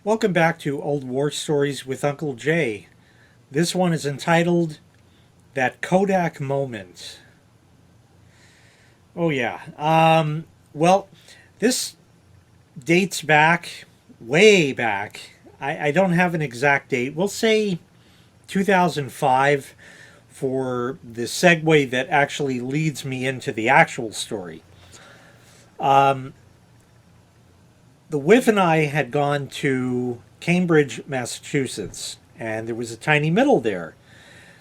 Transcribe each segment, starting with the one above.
Welcome back to Old War Stories with Uncle Jay. This one is entitled That Kodak Moment. Oh, yeah. Well, this dates back, way back. I don't have an exact date. We'll say 2005 for the segue that actually leads me into the actual story. The Whiff and I had gone to Cambridge, Massachusetts, and there was a tiny middle there.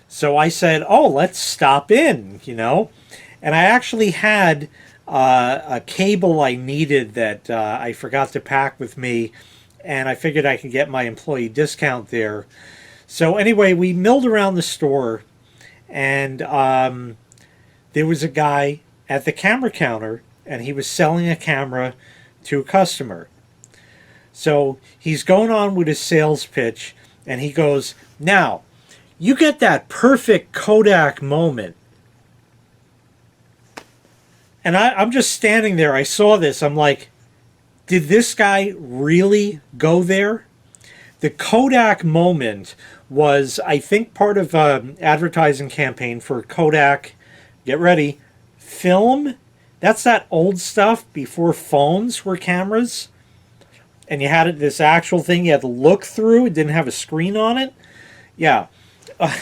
So I said, "Oh, let's stop in." And I actually had a cable I needed that I forgot to pack with me, and I figured I could get my employee discount there. So anyway, we milled around the store, and there was a guy at the camera counter, and he was selling a camera to a customer. So he's going on with his sales pitch, and he goes, "Now, you get that perfect Kodak moment." And I'm just standing there. I saw this. I'm like, did this guy really go there? The Kodak moment was, I think, part of an advertising campaign for Kodak. Get ready. Film. That's that old stuff before phones were cameras. And you had this actual thing you had to look through. It didn't have a screen on it. Yeah.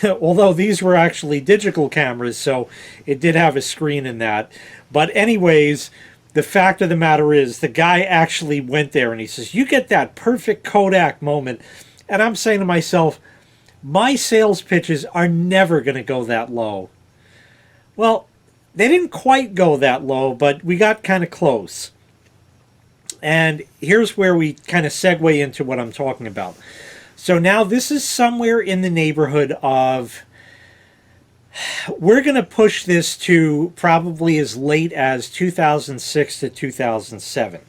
Although these were actually digital cameras, so it did have a screen in that. But anyways, the fact of the matter is the guy actually went there and he says, "You get that perfect Kodak moment." And I'm saying to myself, my sales pitches are never going to go that low. Well, they didn't quite go that low, but we got kind of close. And here's where we kind of segue into what I'm talking about. So now this is somewhere in the neighborhood of, we're going to push this to probably as late as 2006 to 2007.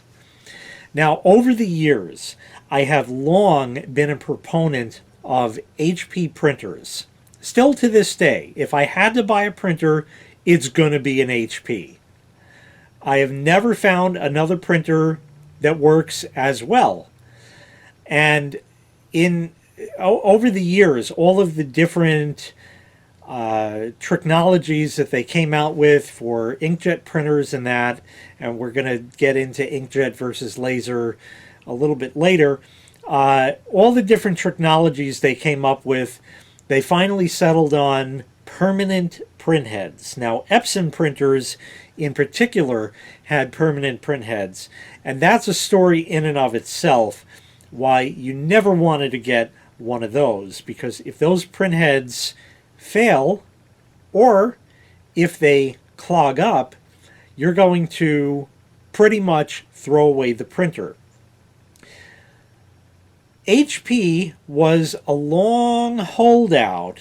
Now, over the years, I have long been a proponent of HP printers. Still to this day, if I had to buy a printer, it's going to be an HP. I have never found another printer that works as well. And in over the years, all of the different technologies that they came out with for inkjet printers and we're going to get into inkjet versus laser a little bit later. All the different technologies they came up with, they finally settled on permanent print heads. Now, Epson printers in particular had permanent print heads, and that's a story in and of itself why you never wanted to get one of those, because if those print heads fail or if they clog up, you're going to pretty much throw away the printer. HP was a long holdout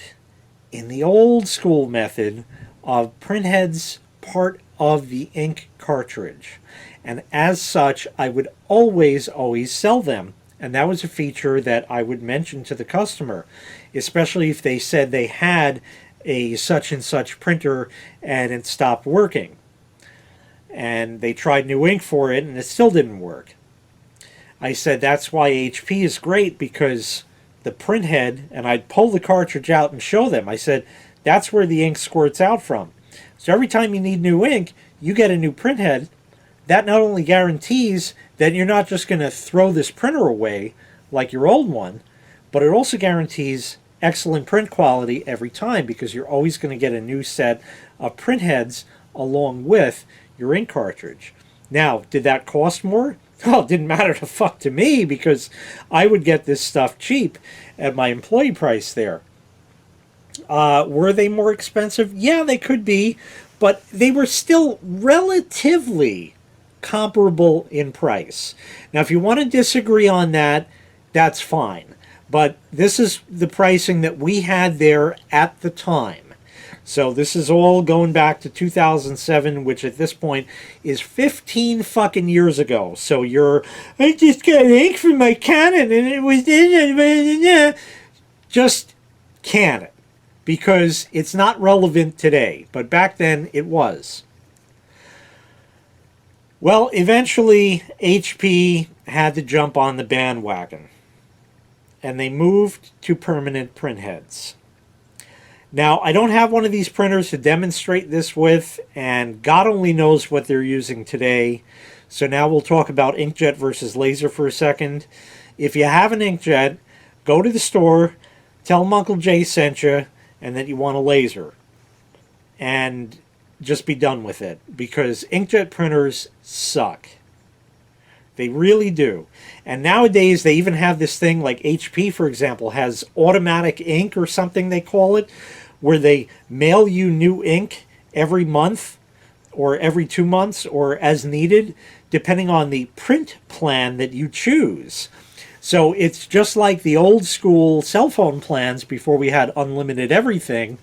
in the old school method of printheads part of the ink cartridge. And as such, I would always sell them. And that was a feature that I would mention to the customer, especially if they said they had a such and such printer and it stopped working. And they tried new ink for it and it still didn't work. I said that's why HP is great, because the print head, and I'd pull the cartridge out and show them. I said, that's where the ink squirts out from. So every time you need new ink, you get a new print head. That not only guarantees that you're not just going to throw this printer away like your old one, but it also guarantees excellent print quality every time, because you're always going to get a new set of print heads along with your ink cartridge. Now, did that cost more? Well, it didn't matter the fuck to me, because I would get this stuff cheap at my employee price there. Were they more expensive? Yeah, they could be, but they were still relatively comparable in price. Now, if you want to disagree on that, that's fine. But this is the pricing that we had there at the time. So this is all going back to 2007, which at this point is 15 fucking years ago. So I just got ink from my Canon and it was just can it, because it's not relevant today. But back then it was. Well, eventually HP had to jump on the bandwagon. and they moved to permanent printheads. Now, I don't have one of these printers to demonstrate this with, and God only knows what they're using today. So now we'll talk about inkjet versus laser for a second. If you have an inkjet, go to the store, tell them Uncle Jay sent you, and that you want a laser. And just be done with it, because inkjet printers suck. They really do. And nowadays they even have this thing, like HP, for example, has automatic ink or something they call it, where they mail you new ink every month or every 2 months or as needed, depending on the print plan that you choose. So it's just like the old school cell phone plans before we had unlimited everything,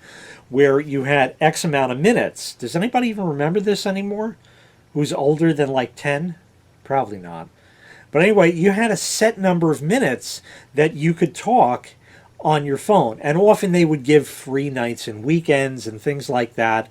where you had X amount of minutes. Does anybody even remember this anymore? Who's older than like 10? Probably not. But anyway, you had a set number of minutes that you could talk on your phone. And often they would give free nights and weekends and things like that.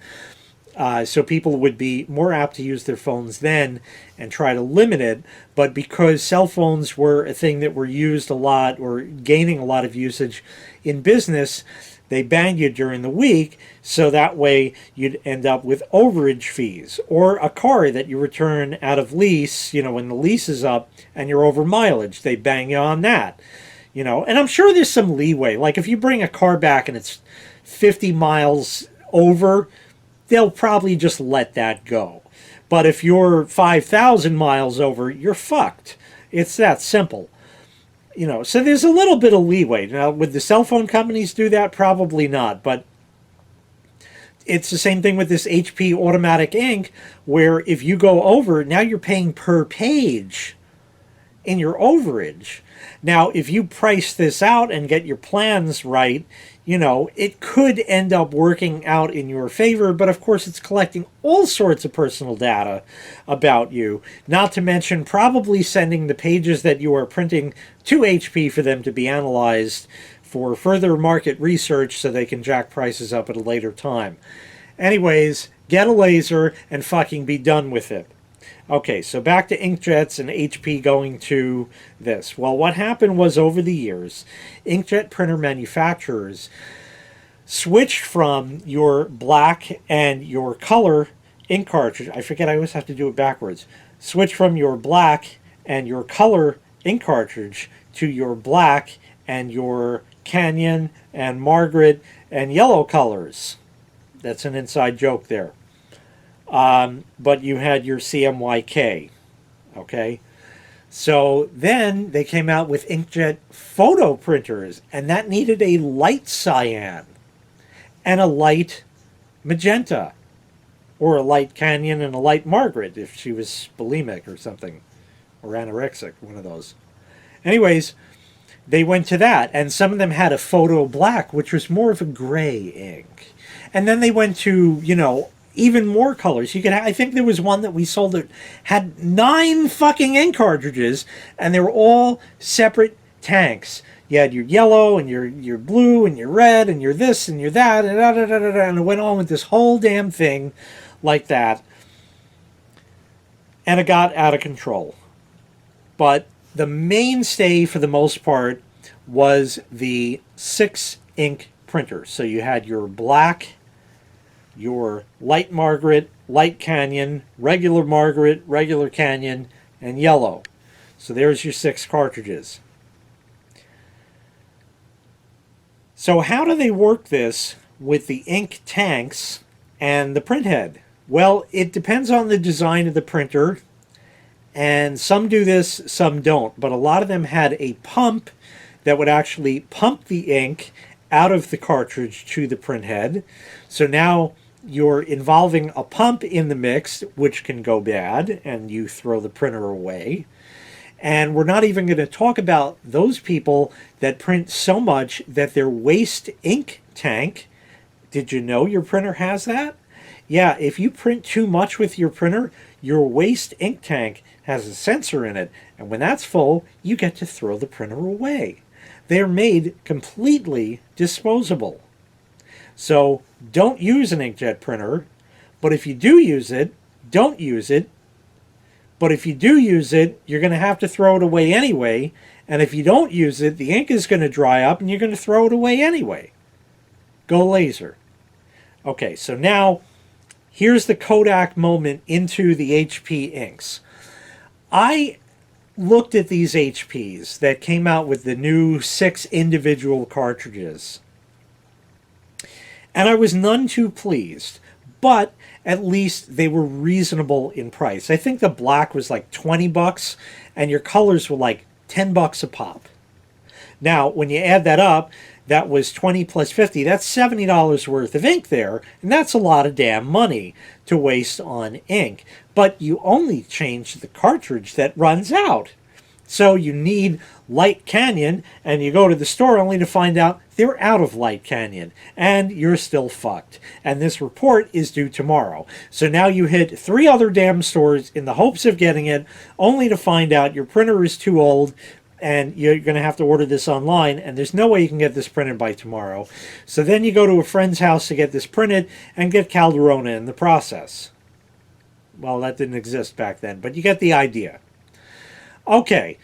So people would be more apt to use their phones then and try to limit it. But because cell phones were a thing that were used a lot, or gaining a lot of usage in business, they banged you during the week, so that way you'd end up with overage fees. Or a car that you return out of lease, when the lease is up and you're over mileage, they bang you on that. And I'm sure there's some leeway. Like if you bring a car back and it's 50 miles over, they'll probably just let that go. But if you're 5,000 miles over, you're fucked. It's that simple. So there's a little bit of leeway. Now, would the cell phone companies do that? Probably not. But it's the same thing with this HP automatic ink, where if you go over, now you're paying per page in your overage. Now, if you price this out and get your plans right, it could end up working out in your favor, but of course it's collecting all sorts of personal data about you, not to mention probably sending the pages that you are printing to HP for them to be analyzed for further market research so they can jack prices up at a later time. Anyways, get a laser and fucking be done with it. Okay, so back to inkjets and HP going to this. Well, what happened was, over the years, inkjet printer manufacturers switched from your black and your color ink cartridge. I forget, I always have to do it backwards. Switch from your black and your color ink cartridge to your black and your Canyon and Margaret and yellow colors. That's an inside joke there. But you had your CMYK, okay? So then they came out with inkjet photo printers, and that needed a light cyan and a light magenta, or a light Canyon and a light Margaret if she was bulimic or something, or anorexic, one of those. Anyways, they went to that, and some of them had a photo black, which was more of a gray ink. And then they went to, even more colors. I think there was one that we sold that had 9 fucking ink cartridges, and they were all separate tanks. You had your yellow and your blue and your red and your this and your that, and and it went on with this whole damn thing like that. And it got out of control. But the mainstay for the most part was the 6 ink printer. So you had your black, your light Margaret, light Canyon, regular Margaret, regular Canyon, and yellow. So there's your 6 cartridges. So how do they work this with the ink tanks and the printhead? Well, it depends on the design of the printer, and some do this, some don't, but a lot of them had a pump that would actually pump the ink out of the cartridge to the printhead. So now you're involving a pump in the mix, which can go bad, and you throw the printer away. And we're not even going to talk about those people that print so much that their waste ink tank, did you know your printer has that? Yeah, if you print too much with your printer, your waste ink tank has a sensor in it, and when that's full, you get to throw the printer away. They're made completely disposable. So don't use an inkjet printer, but if you do use it, don't use it But if you do use it, you're going to have to throw it away anyway. And if you don't use it, the ink is going to dry up and you're going to throw it away anyway. Go laser. Okay, so now here's the Kodak Moment into the HP inks. I looked at these HPs that came out with the new 6 individual cartridges, and I was none too pleased, but at least they were reasonable in price. I think the black was like 20 bucks and your colors were like 10 bucks a pop. Now, when you add that up, that was 20 plus 50. That's $70 worth of ink there, and that's a lot of damn money to waste on ink. But you only change the cartridge that runs out. So you need Light Canyon, and you go to the store only to find out they're out of Light Canyon, and you're still fucked. And this report is due tomorrow. So now you hit 3 other damn stores in the hopes of getting it, only to find out your printer is too old, and you're going to have to order this online, and there's no way you can get this printed by tomorrow. So then you go to a friend's house to get this printed and get Calderona in the process. Well, that didn't exist back then, but you get the idea. Okay,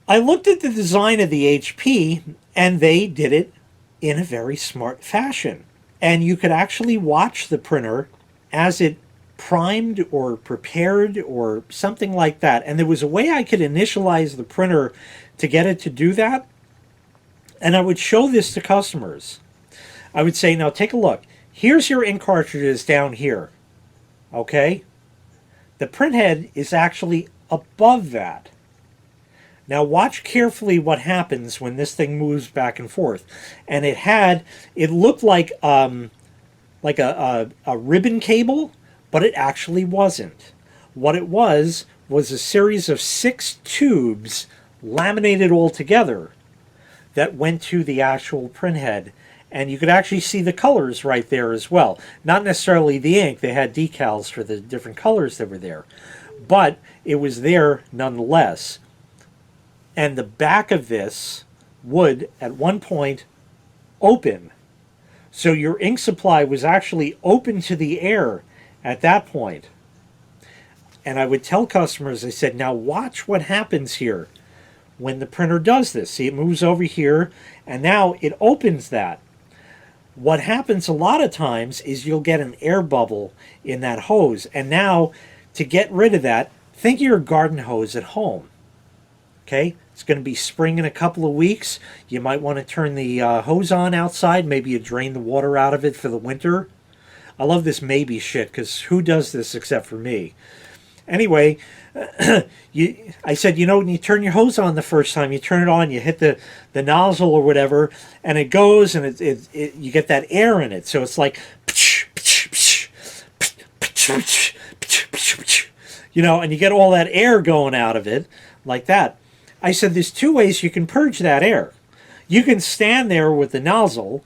I looked at the design of the HP, and they did it in a very smart fashion. And you could actually watch the printer as it primed or prepared or something like that. And there was a way I could initialize the printer to get it to do that. And I would show this to customers. I would say, now take a look. Here's your ink cartridges down here. Okay? The printhead is actually above that. Now watch carefully what happens when this thing moves back and forth. And it looked like a ribbon cable, but it actually wasn't. What it was a series of 6 tubes laminated all together that went to the actual printhead. And you could actually see the colors right there as well. Not necessarily the ink. They had decals for the different colors that were there. But it was there nonetheless. And the back of this would, at one point, open. So your ink supply was actually open to the air at that point. And I would tell customers, I said, now watch what happens here when the printer does this. See, it moves over here, and now it opens that. What happens a lot of times is you'll get an air bubble in that hose. And now, to get rid of that, think of your garden hose at home. Okay? It's going to be spring in a couple of weeks. You might want to turn the hose on outside. Maybe you drain the water out of it for the winter. I love this maybe shit, because who does this except for me? Anyway, I said, when you turn your hose on the first time, you turn it on, you hit the nozzle or whatever, and it goes, and you get that air in it. So it's like, and you get all that air going out of it like that. I said, there's 2 ways you can purge that air. You can stand there with the nozzle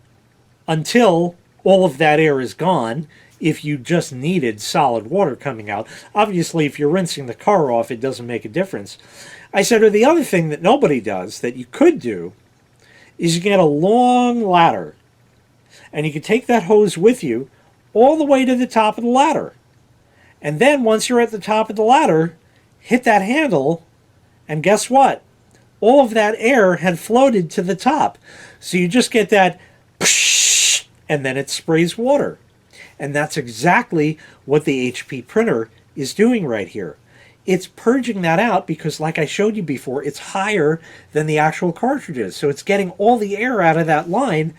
until all of that air is gone, if you just needed solid water coming out. Obviously, if you're rinsing the car off, it doesn't make a difference. I said, or the other thing that nobody does that you could do is you get a long ladder, and you can take that hose with you all the way to the top of the ladder. And then once you're at the top of the ladder, hit that handle, and guess what? All of that air had floated to the top. So you just get that, and then it sprays water. And that's exactly what the HP printer is doing right here. It's purging that out because, like I showed you before, it's higher than the actual cartridges. So it's getting all the air out of that line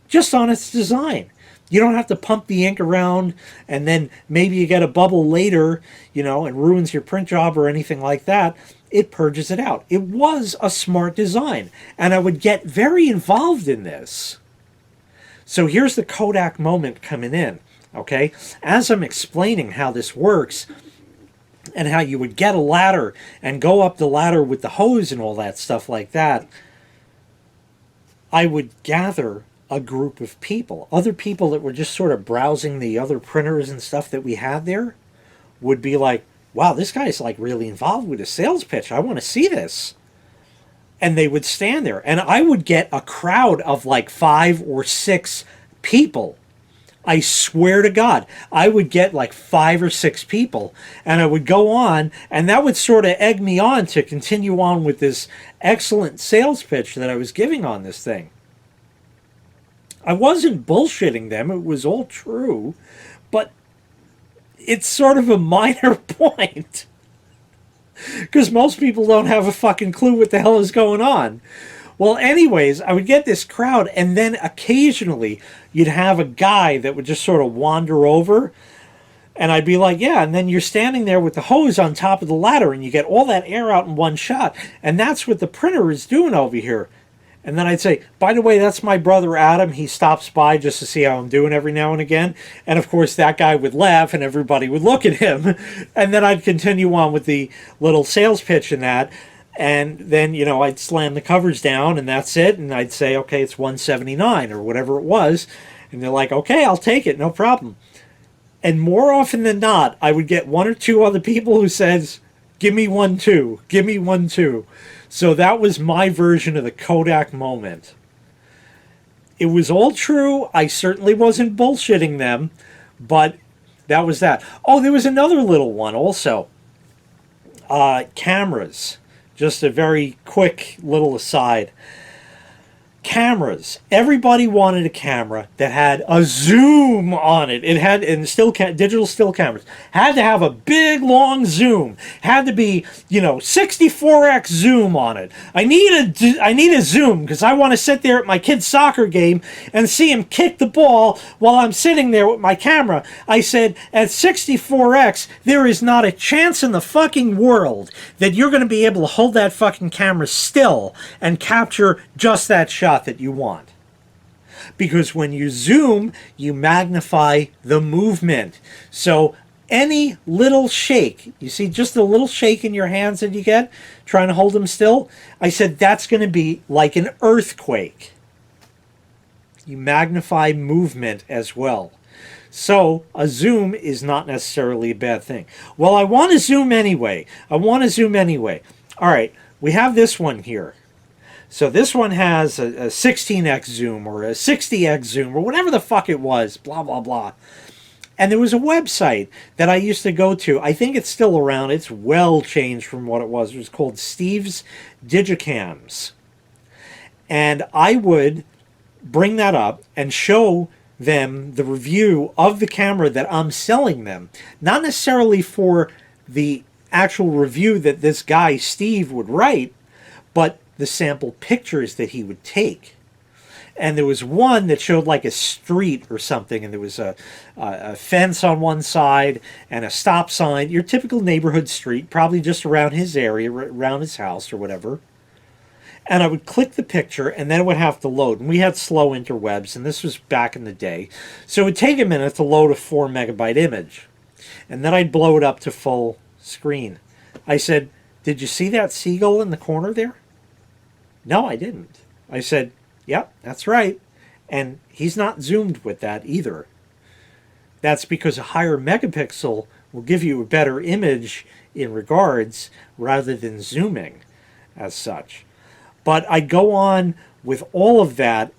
just on its design. You don't have to pump the ink around, and then maybe you get a bubble later, and ruins your print job or anything like that. It purges it out. It was a smart design, and I would get very involved in this. So here's the Kodak Moment coming in. Okay, as I'm explaining how this works and how you would get a ladder and go up the ladder with the hose and all that stuff like that, I would gather a group of people. Other people that were just sort of browsing the other printers and stuff that we had there would be like, wow, this guy's like really involved with a sales pitch. I want to see this. And they would stand there. And I would get a crowd of like 5 or 6 people I swear to God, I would get like 5 or 6 people, and I would go on, and that would sort of egg me on to continue on with this excellent sales pitch that I was giving on this thing. I wasn't bullshitting them, it was all true, but it's sort of a minor point. Because most people don't have a fucking clue what the hell is going on. Well, anyways, I would get this crowd, and then occasionally you'd have a guy that would just sort of wander over, and I'd be like, yeah, and then you're standing there with the hose on top of the ladder, and you get all that air out in one shot, and that's what the printer is doing over here. And then I'd say, by the way, that's my brother Adam. He stops by just to see how I'm doing every now and again. And of course, that guy would laugh and everybody would look at him. And then I'd continue on with the little sales pitch and that. And then, you know, I'd slam the covers down and that's it. And I'd say, okay, it's 179 or whatever it was. And they're like, okay, I'll take it. No problem. And more often than not, I would get 1 or 2 other people who says, give me one too. Give me one too. So that was my version of the Kodak Moment. It was all true. I certainly wasn't bullshitting them, but that was that. Oh, there was another little one also. Cameras. Just a very quick little aside. Cameras. Everybody wanted a camera that had a zoom on it. It had, and digital still cameras, had to have a big long zoom. Had to be, 64x zoom on it. I need a zoom because I want to sit there at my kid's soccer game and see him kick the ball while I'm sitting there with my camera. I said, at 64x, there is not a chance in the fucking world that you're going to be able to hold that fucking camera still and capture just that shot that you want. Because when you zoom, you magnify the movement. So any little shake, you see just a little shake in your hands that you get, trying to hold them still, I said that's going to be like an earthquake. You magnify movement as well. So a zoom is not necessarily a bad thing. Well, I want to zoom anyway. All right, we have this one here. So this one has a 16x zoom or a 60x zoom or whatever the fuck it was, blah, blah, blah. And there was a website that I used to go to. I think it's still around. It's well changed from what it was. It was called Steve's Digicams. And I would bring that up and show them the review of the camera that I'm selling them. Not necessarily for the actual review that this guy, Steve, would write, but the sample pictures that he would take. And there was one that showed like a street or something, and there was a fence on one side and a stop sign, your typical neighborhood street, probably just around his area, around his house or whatever. And I would click the picture, and then it would have to load. And we had slow interwebs, and this was back in the day. So it would take a minute to load a 4 megabyte image. And then I'd blow it up to full screen. I said, did you see that seagull in the corner there? No, I didn't. I said, yep, that's right. And he's not zoomed with that either. That's because a higher megapixel will give you a better image in regards rather than zooming as such. But I go on with all of that,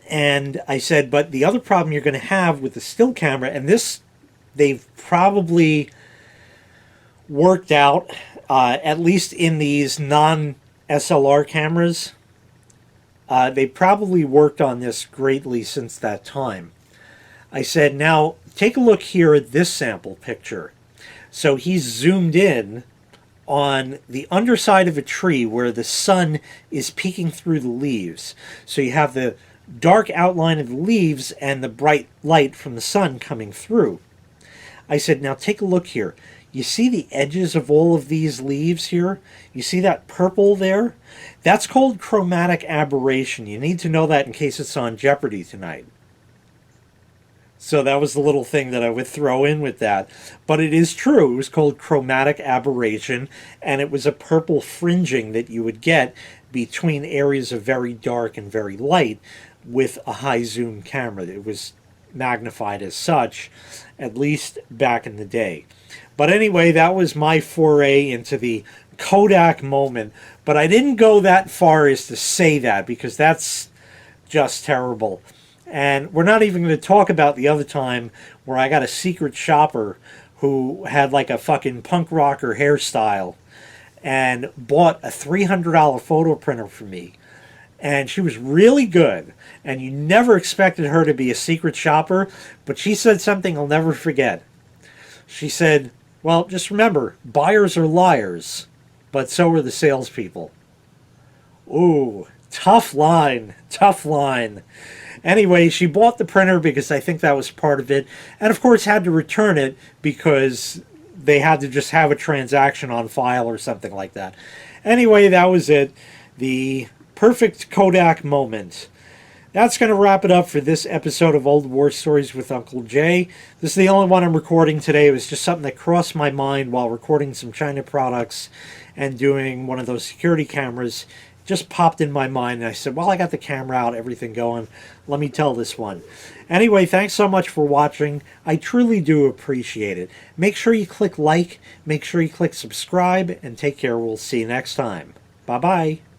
and I said, but the other problem you're going to have with the still camera, and this they've probably worked out, at least in these non-SLR cameras, they probably worked on this greatly since that time. I said, now take a look here at this sample picture. So he's zoomed in on the underside of a tree where the sun is peeking through the leaves. So you have the dark outline of the leaves and the bright light from the sun coming through. I said, now take a look here. You see the edges of all of these leaves here? You see that purple there? That's called chromatic aberration. You need to know that in case it's on Jeopardy tonight. So that was the little thing that I would throw in with that. But it is true. It was called chromatic aberration, and it was a purple fringing that you would get between areas of very dark and very light with a high zoom camera. It was magnified as such, at least back in the day. But anyway, that was my foray into the Kodak Moment. But I didn't go that far as to say that, because that's just terrible. And we're not even going to talk about the other time where I got a secret shopper who had like a fucking punk rocker hairstyle and bought a $300 photo printer for me. And she was really good. And you never expected her to be a secret shopper, but she said something I'll never forget. She said, well, just remember, buyers are liars, but so are the salespeople. Ooh, tough line, tough line. Anyway, she bought the printer because I think that was part of it. And of course had to return it because they had to just have a transaction on file or something like that. Anyway, that was it. The perfect Kodak moment. That's going to wrap it up for this episode of Old War Stories with Uncle Jay. This is the only one I'm recording today. It was just something that crossed my mind while recording some China products and doing one of those security cameras. Just popped in my mind and I said, well, I got the camera out, everything going. Let me tell this one. Anyway, thanks so much for watching. I truly do appreciate it. Make sure you click like, make sure you click subscribe, and take care. We'll see you next time. Bye-bye.